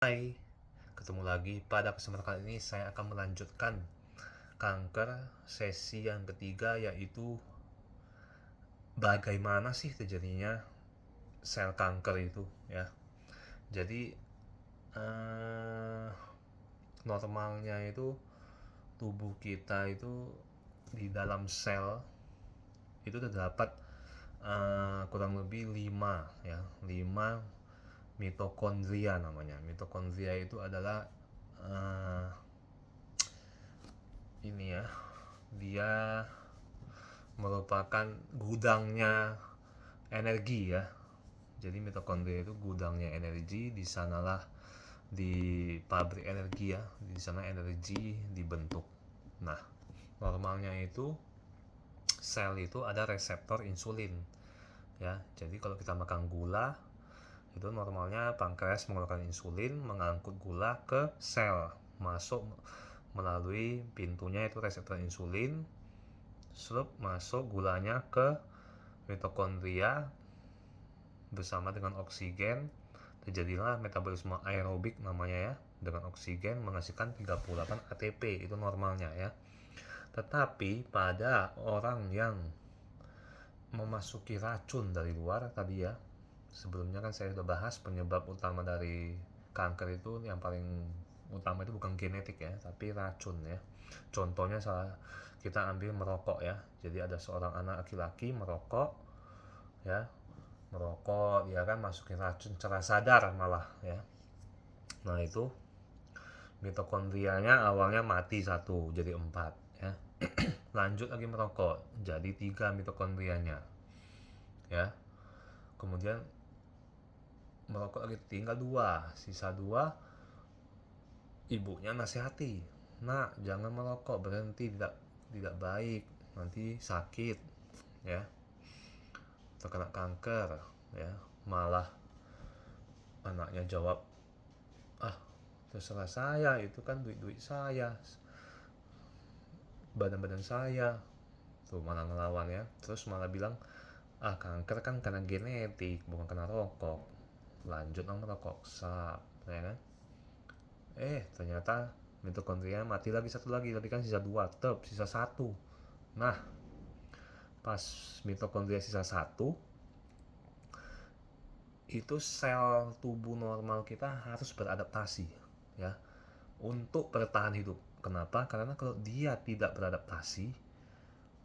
Hai, ketemu lagi. Pada kesempatan kali ini saya akan melanjutkan kanker sesi yang ketiga, yaitu bagaimana sih terjadinya sel kanker itu ya. Jadi eh, normalnya itu tubuh kita itu di dalam sel itu terdapat kurang lebih 5 ya, 5 mitokondria namanya. Mitokondria itu adalah eh, ini ya, dia merupakan gudangnya energi ya. Jadi mitokondria itu gudangnya energi, di sanalah di pabrik energi ya, di sana energi dibentuk. Nah, normalnya itu sel itu ada reseptor insulin ya. Jadi kalau kita makan gula, itu normalnya pankreas mengeluarkan insulin, mengangkut gula ke sel, masuk melalui pintunya itu reseptor insulin, masuk gulanya ke mitokondria bersama dengan oksigen, terjadilah metabolisme aerobik namanya ya, dengan oksigen menghasilkan 38 ATP, itu normalnya ya. Tetapi pada orang yang memasuki racun dari luar tadi ya, sebelumnya kan saya sudah bahas penyebab utama dari kanker itu, yang paling utama itu bukan genetik ya, tapi racun ya. Contohnya salah, kita ambil merokok ya. Jadi ada seorang anak laki-laki merokok ya, dia kan masukin racun secara sadar malah ya. Nah itu mitokondrianya awalnya mati satu jadi 4 ya. Lanjut lagi merokok jadi 3 mitokondrianya ya. Kemudian merokok lagi tinggal 2, sisa 2, ibunya nasihati, nak jangan merokok, berhenti, tidak baik, nanti sakit ya, terkena kanker ya. Malah anaknya jawab, ah terserah saya, itu kan duit-duit saya, badan-badan saya, tuh malah ngelawan ya. Terus malah bilang, ah kanker kan karena genetik bukan karena rokok, lanjut nang merokok sap ya kan. Ternyata mitokondria mati lagi satu lagi, tapi kan sisa 2, tetap sisa satu. Nah pas mitokondria sisa satu, itu sel tubuh normal kita harus beradaptasi ya, untuk bertahan hidup. Kenapa? Karena kalau dia tidak beradaptasi,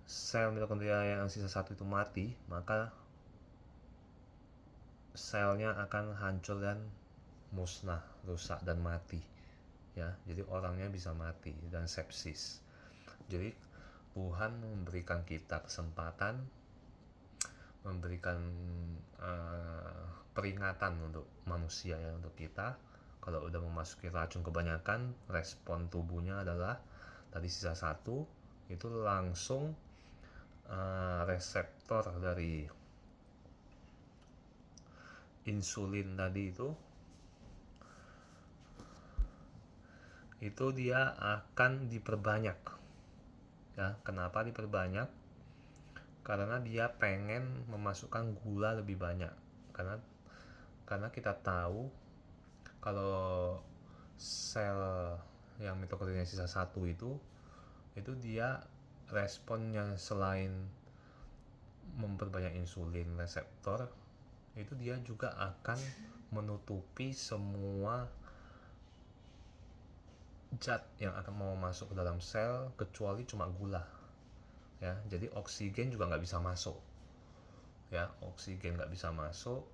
sel mitokondria yang sisa satu itu mati, maka selnya akan hancur dan musnah, rusak dan mati ya. Jadi orangnya bisa mati dan sepsis. Jadi Tuhan memberikan kita kesempatan, memberikan peringatan untuk manusia ya, untuk kita. Kalau udah memasuki racun kebanyakan, respon tubuhnya adalah tadi sisa satu itu langsung reseptor dari insulin tadi itu dia akan diperbanyak ya. Kenapa diperbanyak? Karena dia pengen memasukkan gula lebih banyak. Karena kita tahu kalau sel yang mitokondria sisa satu itu dia responnya selain memperbanyak insulin reseptor, itu dia juga akan menutupi semua zat yang akan mau masuk ke dalam sel kecuali cuma gula ya. Jadi oksigen juga nggak bisa masuk ya, oksigen nggak bisa masuk,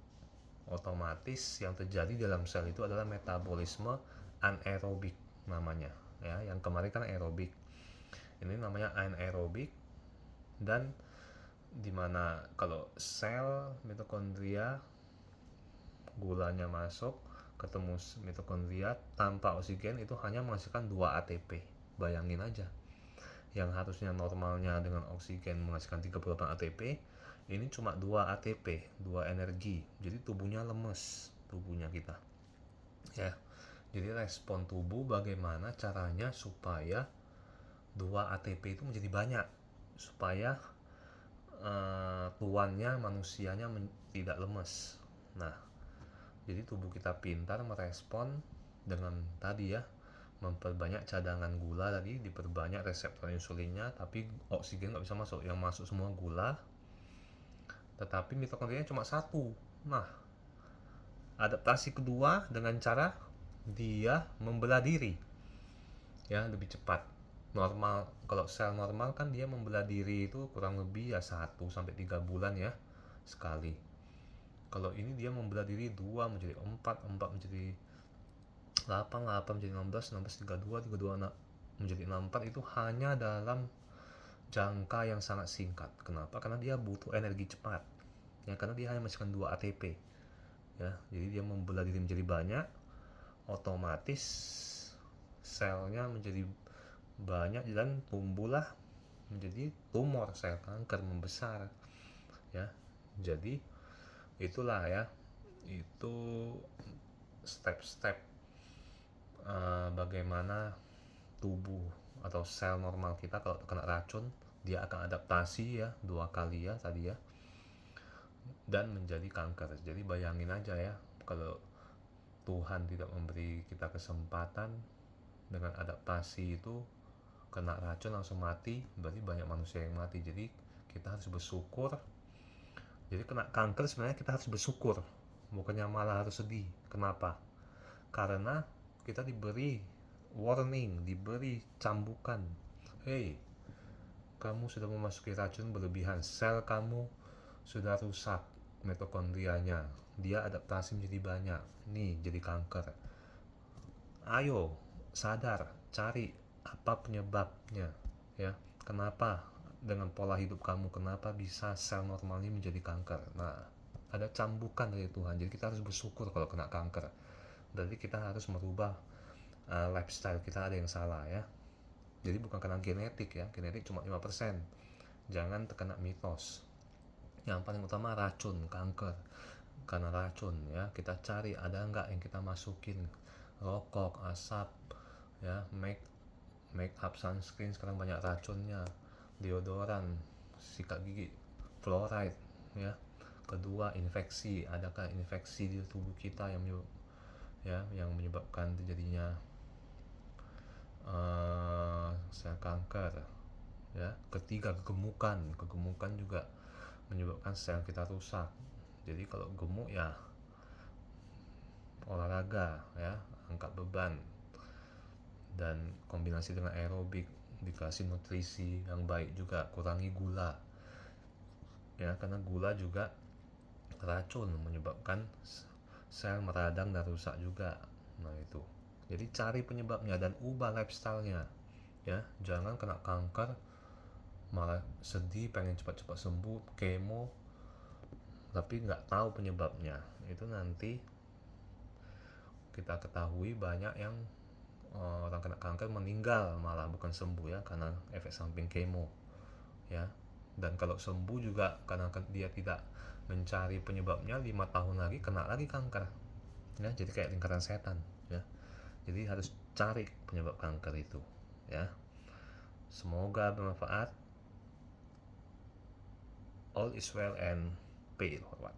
otomatis yang terjadi dalam sel itu adalah metabolisme anaerobik namanya ya. Yang kemarin kan aerobik, ini namanya anaerobik. Dan dimana kalau sel mitokondria gulanya masuk, ketemu mitokondria tanpa oksigen, itu hanya menghasilkan 2 ATP. Bayangin aja, yang harusnya normalnya dengan oksigen menghasilkan 38 ATP, ini cuma 2 ATP, 2 energi. Jadi tubuhnya lemes, tubuhnya kita ya. Jadi respon tubuh bagaimana caranya supaya 2 ATP itu menjadi banyak, supaya tuannya manusianya tidak lemes. Nah jadi tubuh kita pintar merespon dengan tadi ya, memperbanyak cadangan gula tadi, diperbanyak reseptor insulinnya, tapi oksigen nggak bisa masuk, yang masuk semua gula, tetapi mitokondria cuma satu. Nah, adaptasi kedua dengan cara dia membelah diri, ya lebih cepat. Normal, kalau sel normal kan dia membelah diri itu kurang lebih ya 1 sampai 3 bulan ya sekali. Kalau ini dia membelah diri 2 menjadi 4, 4 menjadi 8, 8 menjadi 16, 16 32, 32 menjadi 64, itu hanya dalam jangka yang sangat singkat. Kenapa? Karena dia butuh energi cepat. Ya, karena dia hanya menghasilkan 2 ATP. Ya, jadi dia membelah diri menjadi banyak, otomatis selnya menjadi banyak dan tumbuhlah menjadi tumor, sel kanker membesar. Ya, jadi itulah ya, itu step-step bagaimana tubuh atau sel normal kita kalau kena racun, dia akan adaptasi ya 2 kali ya tadi ya, dan menjadi kanker. Jadi bayangin aja ya, kalau Tuhan tidak memberi kita kesempatan dengan adaptasi itu, kena racun langsung mati, berarti banyak manusia yang mati. Jadi kita harus bersyukur. Jadi kena kanker sebenarnya kita harus bersyukur, bukannya malah harus sedih. Kenapa? Karena kita diberi warning, diberi cambukan. Hey, kamu sudah memasuki racun berlebihan, sel kamu sudah rusak mitokondrianya, dia adaptasi menjadi banyak, nih jadi kanker. Ayo sadar, cari apa penyebabnya ya. Kenapa dengan pola hidup kamu, kenapa bisa sel normal ini menjadi kanker? Nah, ada cambukan dari Tuhan. Jadi kita harus bersyukur kalau kena kanker. Berarti kita harus merubah lifestyle kita, ada yang salah ya. Jadi bukan karena genetik ya, genetik cuma 5%. Jangan terkena mitos. Yang paling utama racun, kanker karena racun ya. Kita cari ada nggak yang kita masukin, rokok, asap ya, make up, sunscreen sekarang banyak racunnya, deodoran, sikat gigi, fluoride ya. Kedua, infeksi, adakah infeksi di tubuh kita yang menyebabkan terjadinya sel kanker ya. Ketiga, kegemukan juga menyebabkan sel kita rusak. Jadi kalau gemuk ya olahraga ya, angkat beban, dan kombinasi dengan aerobik, dikasih nutrisi yang baik juga, kurangi gula ya, karena gula juga racun, menyebabkan sel meradang dan rusak juga. Nah itu, jadi cari penyebabnya dan ubah lifestyle-nya ya. Jangan kena kanker malah sedih, pengen cepat-cepat sembuh, kemo, tapi nggak tahu penyebabnya. Itu nanti kita ketahui banyak yang orang kena kanker meninggal malah, bukan sembuh ya, karena efek samping kemo ya. Dan kalau sembuh juga karena dia tidak mencari penyebabnya, 5 tahun lagi kena lagi kanker ya. Jadi kayak lingkaran setan ya. Jadi harus cari penyebab kanker itu ya. Semoga bermanfaat. All is well and pay it forward.